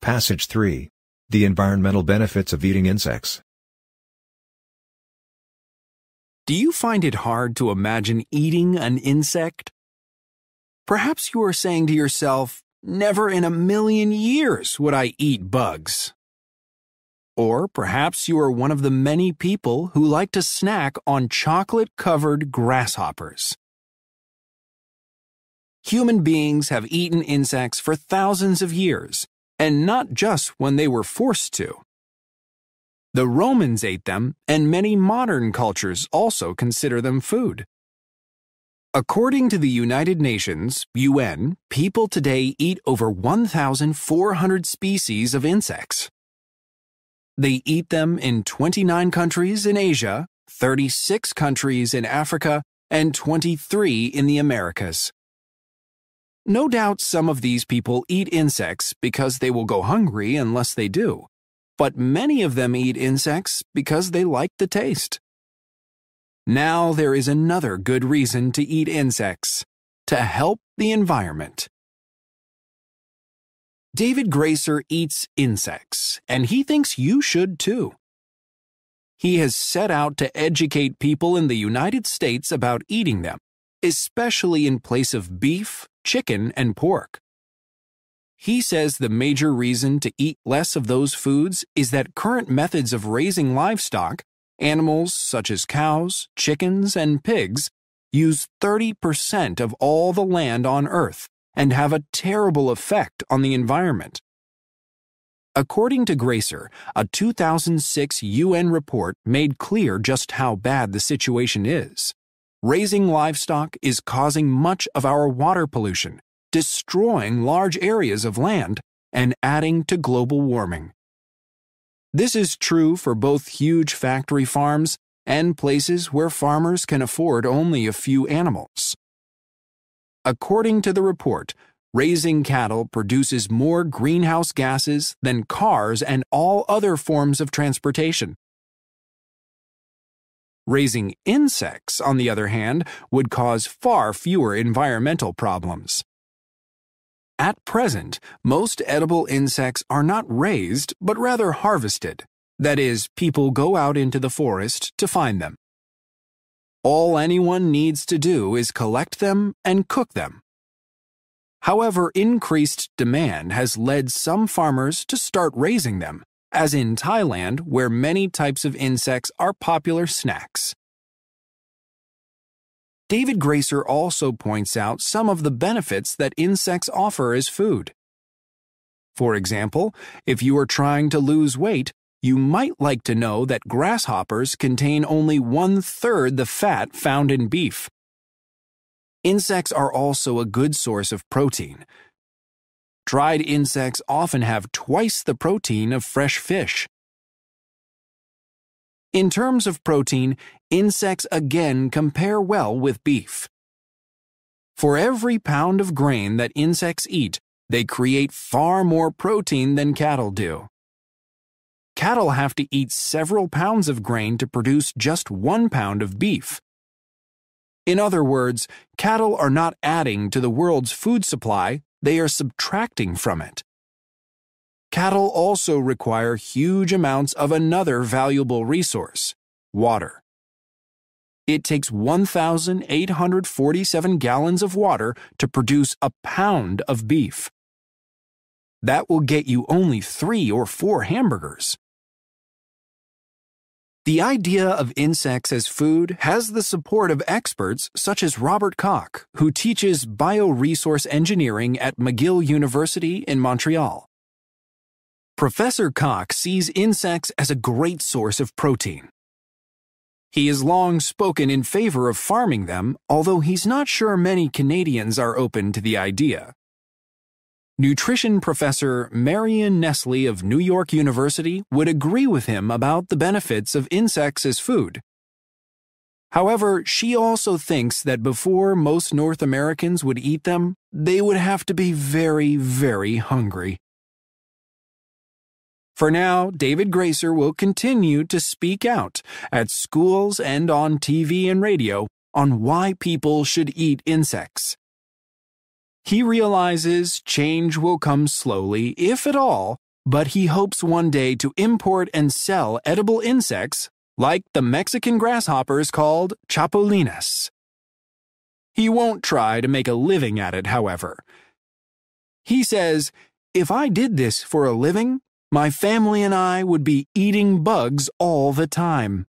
Passage 3. The environmental benefits of eating insects. Do you find it hard to imagine eating an insect? Perhaps you are saying to yourself, "Never in a million years would I eat bugs." Or perhaps you are one of the many people who like to snack on chocolate-covered grasshoppers. Human beings have eaten insects for thousands of years, and not just when they were forced to. The Romans ate them, and many modern cultures also consider them food. According to the United Nations, UN, people today eat over 1,400 species of insects. They eat them in 29 countries in Asia, 36 countries in Africa, and 23 in the Americas. No doubt some of these people eat insects because they will go hungry unless they do, but many of them eat insects because they like the taste. Now there is another good reason to eat insects: to help the environment. David Gracer eats insects, and he thinks you should too. He has set out to educate people in the United States about eating them, especially in place of beef, chicken, and pork. He says the major reason to eat less of those foods is that current methods of raising livestock, animals such as cows, chickens, and pigs, use 30% of all the land on Earth and have a terrible effect on the environment. According to Gracer, a 2006 UN report made clear just how bad the situation is. Raising livestock is causing much of our water pollution, destroying large areas of land, and adding to global warming. This is true for both huge factory farms and places where farmers can afford only a few animals. According to the report, raising cattle produces more greenhouse gases than cars and all other forms of transportation. Raising insects, on the other hand, would cause far fewer environmental problems. At present, most edible insects are not raised, but rather harvested. That is, people go out into the forest to find them. All anyone needs to do is collect them and cook them. However, increased demand has led some farmers to start raising them, as in Thailand, where many types of insects are popular snacks. David Gracer also points out some of the benefits that insects offer as food. For example, if you are trying to lose weight, you might like to know that grasshoppers contain only 1/3 the fat found in beef. Insects are also a good source of protein. Dried insects often have twice the protein of fresh fish. In terms of protein, insects again compare well with beef. For every pound of grain that insects eat, they create far more protein than cattle do. Cattle have to eat several pounds of grain to produce just 1 pound of beef. In other words, cattle are not adding to the world's food supply, they are subtracting from it. Cattle also require huge amounts of another valuable resource: water. It takes 1,847 gallons of water to produce a pound of beef. That will get you only 3 or 4 hamburgers. The idea of insects as food has the support of experts such as Robert Koch, who teaches bioresource engineering at McGill University in Montreal. Professor Koch sees insects as a great source of protein. He has long spoken in favor of farming them, although he's not sure many Canadians are open to the idea. Nutrition professor Marion Nestle of New York University would agree with him about the benefits of insects as food. However, she also thinks that before most North Americans would eat them, they would have to be very, very hungry. For now, David Gracer will continue to speak out at schools and on TV and radio on why people should eat insects. He realizes change will come slowly, if at all, but he hopes one day to import and sell edible insects like the Mexican grasshoppers called chapulines. He won't try to make a living at it, however. He says, "If I did this for a living, my family and I would be eating bugs all the time."